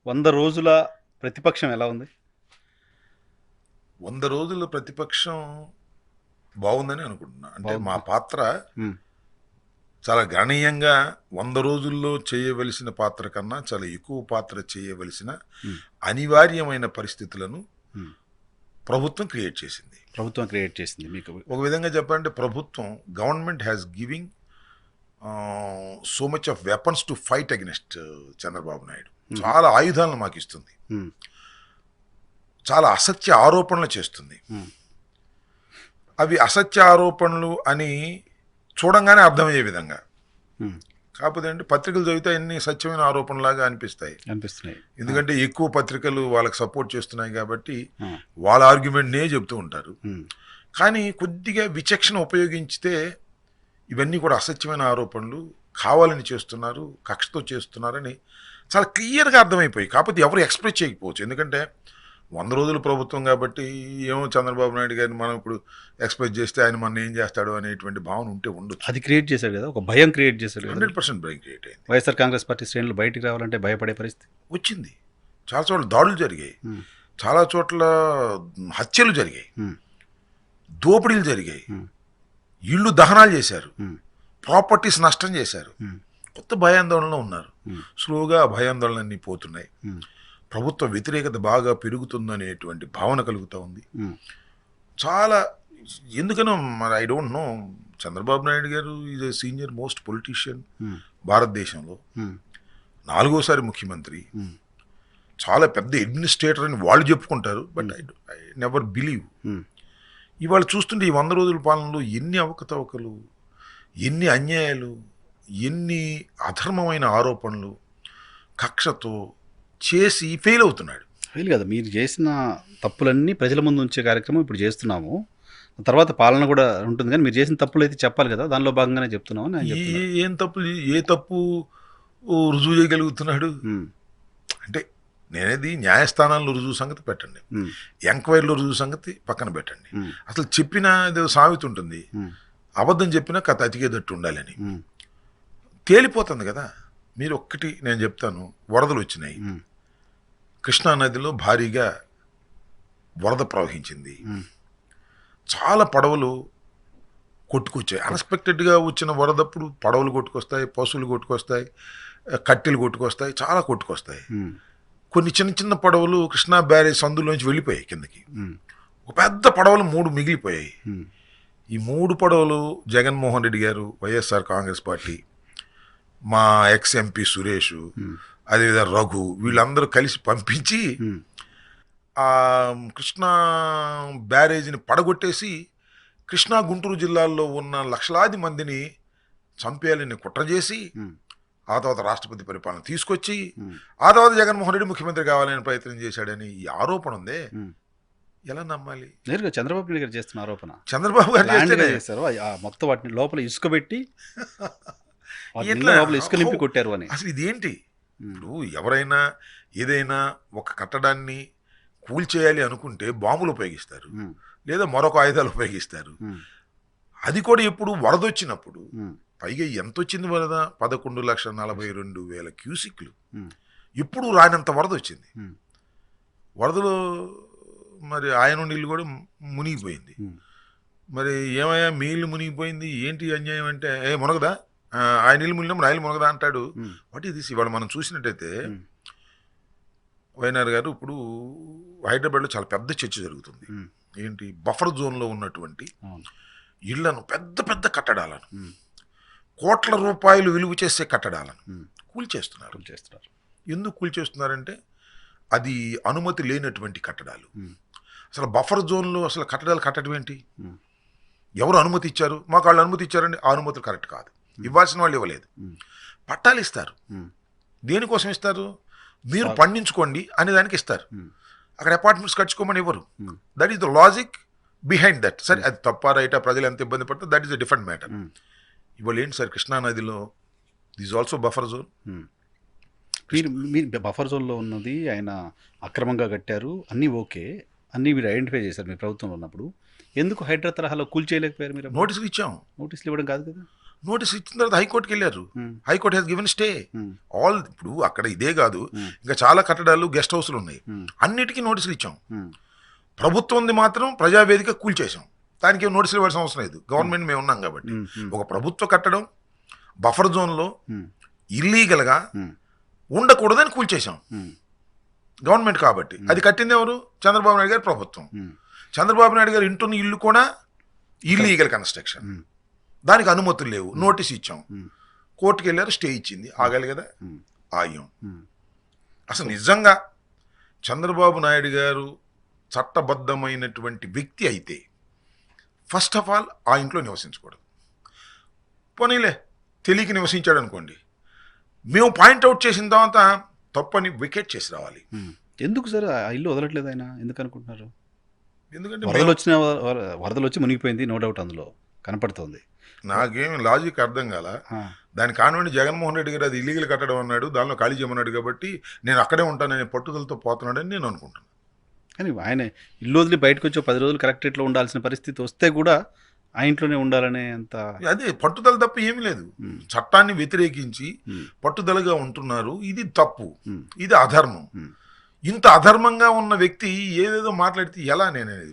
100 రోజుల ప్రతిపక్షం ఎలా ఉంది? 100 రోజుల ప్రతిపక్షం బాగుందని అనుకుంటున్నా. అంటే మా బావుందా? పాత్ర హ్మ్. చాలా గణనీయంగా 100 రోజుల్లో చేయవలసిన పాత్ర కన్నా చాలా ఎక్కువ పాత్ర చేయవలసిన హ్మ్. అనివార్యమైన పరిస్థితులను హ్మ్. ప్రభుత్వం క్రియేట్ చేసింది. ప్రభుత్వం క్రియేట్ చేసింది మీకు. ఒక విధంగా చెప్పాలంటే government has giving so much of weapons to fight against Chandrababu Naidu. హుహు. చాలా ఆయుధాలను మాకు ఇస్తుంది. హ్మ్. చాలా అసత్య ఆరోపణలు చేస్తుంది. హ్మ్. అవి అసత్య ఆరోపణలు అని చూడంగానే అర్థమయ్యే విధంగా. హ్మ్. కాకపోతే అంటే పత్రికలు చదివితే అన్ని సత్యమైన ఆరోపణలాగా అనిపిస్తాయి. అనిపిస్తున్నాయి. ఎందుకంటే ఎక్కువ పత్రికలు వాళ్ళకి సపోర్ట్ చేస్తున్నాయి కాబట్టి ఆ! వాళ్ళ ఆర్గ్యుమెంట్నే చెబుతూ ఉంటారు. హ్మ్. కానీ కొద్దిగా విచక్షణ ఉపయోగించితే ఇవన్నీ కూడా అసత్యమైన ఆరోపణలు, కావాలని చేస్తున్నారు, కక్షతో చేస్తున్నారని చాలా క్లియర్గా అర్థమైపోయి. కాకపోతే ఎవరు ఎక్స్ప్రెస్ చేయకపోవచ్చు. ఎందుకంటే 100 రోజుల ప్రభుత్వం కాబట్టి ఏమో చంద్రబాబు నాయుడు గారిని మనం ఇప్పుడు ఎక్స్ప్రెస్ చేస్తే ఆయన మన ఏం చేస్తాడు అనేటువంటి భావన ఉంటే ఉండొచ్చు. అది క్రియేట్ చేశాడు గదా! ఒక భయం క్రియేట్ చేశాడు గదా! 100% బ్రేక్ క్రియేట్ అయింది. వైఎస్ఆర్ కాంగ్రెస్ పార్టీ శ్రేణులు బయటికి రావాలంటే భయపడే పరిస్థితి. వచ్చింది. చాలా చోట్ల దాడులు జరిగాయి. హ్మ్. చాలా చోట్ల హత్యలు జరిగాయి. హ్మ్. దోపిడీలు జరిగాయి. హ్మ్. ఇళ్ళు దహనాలు చేశారు. హ్మ్. ప్రాపర్టీస్ నష్టం చేశారు. హ్మ్. కొత్త భయాందోళనలో ఉన్నారు. హ్మ్. స్లోగా ఆ భయాందోళనన్నీ పోతున్నాయి. హ్మ్. ప్రభుత్వ వ్యతిరేకత బాగా పెరుగుతుందనేటువంటి భావన కలుగుతూ ఉంది. హ్మ్. చాలా ఎందుకనో మరి I don't know. Chandrababu Naidu గారు is a senior most politician hmm. భారతదేశంలో. హ్మ్. 4గోసారి ముఖ్యమంత్రి. హ్మ్. చాలా పెద్ద అడ్మినిస్ట్రేటర్ అని వాళ్ళు చెప్పుకుంటారు. But I never believe. హ్మ్. ఇవాళ చూస్తుంటే ఈ 100 రోజుల పాలనలో ఎన్ని అవకతవకలు, ఎన్ని అన్యాయాలు, ఎన్ని అధర్మమైన ఆరోపణలు కక్షతో చేసి ఫెయిల్ అవుతున్నాడు. వీలు కదా! మీరు చేసిన తప్పులన్నీ ప్రజల ముందు ఉంచే కార్యక్రమం ఇప్పుడు చేస్తున్నాము. తర్వాత పాలన కూడా ఉంటుంది గానీ, మీరు చేసిన తప్పులైతే చెప్పాలి కదా! దానిలో భాగంగానే చెప్తున్నామని ఆయన చెప్తున్నారు. ఏ తప్పు రుజువు చేయగలుగుతున్నాడు? హ్మ్. అంటే నేనేది న్యాయస్థానాల్లో రుజువు సంగతి పెట్టండి. హ్మ్. ఎంక్వైరీలో రుజువు సంగతి పక్కన పెట్టండి. హ్మ్. అసలు చెప్పిన ఏదో సామెత ఉంటుంది. హ్మ్. అబద్ధం చెప్పినా కథ అతికేటట్టు ఉండాలని. హ్మ్. తేలిపోతుంది కదా! మీరు ఒక్కటి నేను చెప్తాను. వరదలు వచ్చినాయి. హ్మ్. కృష్ణా నదిలో భారీగా వరద ప్రవహించింది. హ్మ్. చాలా పడవలు కొట్టుకొచ్చాయి. అన్ఎక్స్పెక్టెడ్గా వచ్చిన వరదప్పుడు పడవలు కొట్టుకొస్తాయి, పశువులు కొట్టుకొస్తాయి, కట్టెలు కొట్టుకొస్తాయి, చాలా కొట్టుకొస్తాయి. హ్మ్. కొన్ని చిన్న చిన్న పడవలు కృష్ణా బ్యారేజ్ సందులోంచి వెళ్ళిపోయాయి కిందకి. హ్మ్. ఒక పెద్ద పడవలు 3 మిగిలిపోయాయి. హ్మ్. ఈ 3 పడవలు జగన్మోహన్ రెడ్డి గారు, వైఎస్ఆర్ కాంగ్రెస్ పార్టీ, మా ఎక్స్ ఎంపీ సురేష్, హ్మ్. అదేవిధంగా రఘు వీళ్ళందరూ కలిసి పంపించి హ్మ్. ఆ కృష్ణా బ్యారేజీని పడగొట్టేసి కృష్ణా గుంటూరు జిల్లాల్లో ఉన్న లక్షలాది మందిని చంపేయాలని కుట్ర చేసి హ్మ్. ఆ తర్వాత రాష్ట్రపతి పరిపాలన తీసుకొచ్చి హ్మ్. ఆ తర్వాత జగన్మోహన్ రెడ్డి ముఖ్యమంత్రి కావాలని ప్రయత్నం చేశాడని ఈ ఆరోపణ ఉందే హ్మ్. ఎలా నమ్మాలి? నేరుగా చంద్రబాబు నాయుడు గారు చేస్తున్న ఆరోపణ. చంద్రబాబు గారు ప్లాన్డ్‌గా చేస్తేనే చేశారు. మొత్తం వాటిని లోపల ఇసుక పెట్టి వాటి నిండా ఎట్లా లోపల ఇసుక నింపి కొట్టారు అని. అసలు ఇదేంటి? హ్మ్. ఇప్పుడు ఎవరైనా ఏదైనా ఒక కట్టడాన్ని కూల్చేయాలి అనుకుంటే బాంబులు ఉపయోగిస్తారు, హ్మ్. లేదా మరొక ఆయుధాలు ఉపయోగిస్తారు. హ్మ్. అది కూడా ఎప్పుడు వరద వచ్చినప్పుడు. హ్మ్. పైగా ఎంత వచ్చింది వరద? 11,42,000 క్యూసిక్లు. హ్మ్. ఎప్పుడు రానంత వరద వచ్చింది. హ్మ్. వరదలో మరి ఆయన నీళ్ళు కూడా మునిగిపోయింది. హ్మ్. మరి ఏమయ్యా మీ ఇల్లు మునిగిపోయింది ఏంటి అన్యాయం అంటే, ఏ మునగదా, ఆయన ఇల్లు మునిగినప్పుడు ఆయన మునగదా అంటాడు. హ్మ్. What is this? ఇవాళ మనం చూసినట్టయితే హ్మ్. వైఎన్ఆర్ గారు ఇప్పుడు హైదరాబాద్లో చాలా పెద్ద చర్చ జరుగుతుంది. హ్మ్. ఏంటి? బఫర్ జోన్లో ఉన్నటువంటి అవును. ఇళ్లను, పెద్ద పెద్ద కట్టడాలను, హ్మ్. కోట్ల రూపాయలు విలువ చేసే కట్టడాలను హ్మ్. కూల్చేస్తున్నారు. చేస్తున్నారు. ఎందుకు కూల్చేస్తున్నారంటే అది అనుమతి లేనటువంటి కట్టడాలు. హ్మ్. అసలు బఫర్ జోన్లో అసలు కట్టడాలు కట్టడం ఏంటి? హ్మ్. ఎవరు అనుమతి ఇచ్చారు? మాకు వాళ్ళు అనుమతి ఇచ్చారండి. ఆ అనుమతులు కరెక్ట్ కాదు. ఇవ్వాల్సిన వాళ్ళు ఇవ్వలేదు. హ్మ్. పట్టాలు ఇస్తారు. హ్మ్. దేనికోసం ఇస్తారు? మీరు సాగు. పండించుకోండి అనే దానికి ఇస్తారు. హ్మ్. అక్కడ అపార్ట్మెంట్స్ కట్టుకోమని ఇవ్వరు. హ్మ్. That is the logic behind that. సరే అది తప్ప రైటా, ప్రజలు ఎంత ఇబ్బంది పడతారు, that is a different matter. హ్మ్. ఇవాళ ఏంటి సార్, కృష్ణా నదిలో దిస్ ఆల్సో బఫర్ జోన్. హ్మ్. మీరు బఫర్ జోన్‌లో ఉన్నది ఆయన అక్రమంగా కట్టారు. అన్నీ ఓకే. అన్నీ మీరు ఐడెంటిఫై చేశారు మీ ప్రభుత్వంలో ఉన్నప్పుడు. ఎందుకు హైడ్రా తరహాలో కూల్చేయలేకపోయారు మీరప్పుడు? నోటీసులు ఇచ్చాం. నోటీసులు ఇవ్వడం కాదు కదా! నోటీస్ ఇచ్చిన తర్వాత హైకోర్టుకి వెళ్ళారు. High court has given stay. All ఇప్పుడు అక్కడ ఇదే కాదు, ఇంకా చాలా కట్టడాలు గెస్ట్ హౌస్లు ఉన్నాయి, అన్నిటికీ నోటీసులు ఇచ్చాం. ప్రభుత్వంది మాత్రం ప్రజావేదిక కూల్చేసాం. దానికి ఏం నోటీసులు ఇవ్వాల్సిన అవసరం లేదు, గవర్నమెంట్ మేము ఉన్నాం కాబట్టి. ఒక ప్రభుత్వ కట్టడం బఫర్ జోన్లో ఇల్లీగల్గా ఉండకూడదని కూల్చేసాం గవర్నమెంట్ కాబట్టి. అది కట్టింది ఎవరు? చంద్రబాబు నాయుడు గారి ప్రభుత్వం. చంద్రబాబు నాయుడు గారు ఇంటున్న ఇల్లు కూడా ఇల్లీగల్ కన్స్ట్రక్షన్, దానికి అనుమతులు లేవు, నోటీస్ ఇచ్చాం, కోర్టుకు వెళ్ళారు, స్టే ఇచ్చింది, ఆగాలి కదా, ఆగాం. అసలు నిజంగా చంద్రబాబు నాయుడు గారు చట్టబద్ధమైనటువంటి వ్యక్తి అయితే ఫస్ట్ ఆఫ్ ఆల్ ఆ ఇంట్లో నివసించకూడదు. పోనీలే తెలియక నివసించాడు అనుకోండి, మేము పాయింట్అవుట్ చేసిన తర్వాత తప్పని వికెట్ చేసి రావాలి. ఎందుకు సార్ ఆ ఇల్లు వదలట్లేదు ఆయన? ఎందుకు అనుకుంటున్నారు? ఎందుకంటే వరదలు వచ్చి మునిగిపోయింది, నో డౌట్ అందులో కనపడుతుంది. నాకేం లాజిక్ అర్థం కాల. దాని కానివ్వండి, జగన్మోహన్ రెడ్డి గారు అది ఇల్లీగల్ కట్టడం అన్నాడు, దానిలో ఖాళీ చేయమన్నాడు కాబట్టి నేను అక్కడే ఉంటానని పట్టుదలతో పోతున్నాడని నేను అనుకుంటున్నాను. కానీ ఆయన ఇల్లు వదిలి బయటకు వచ్చి 10 రోజులు కలెక్టరేట్లో ఉండాల్సిన పరిస్థితి వస్తే కూడా ఆ ఇంట్లోనే ఉండాలనే అంత అదే పట్టుదల తప్ప ఏమీ లేదు. చట్టాన్ని వ్యతిరేకించి పట్టుదలగా ఉంటున్నారు, ఇది తప్పు, ఇది అధర్మం. ఇంత అధర్మంగా ఉన్న వ్యక్తి ఏదేదో మాట్లాడితే ఎలా? నేనేది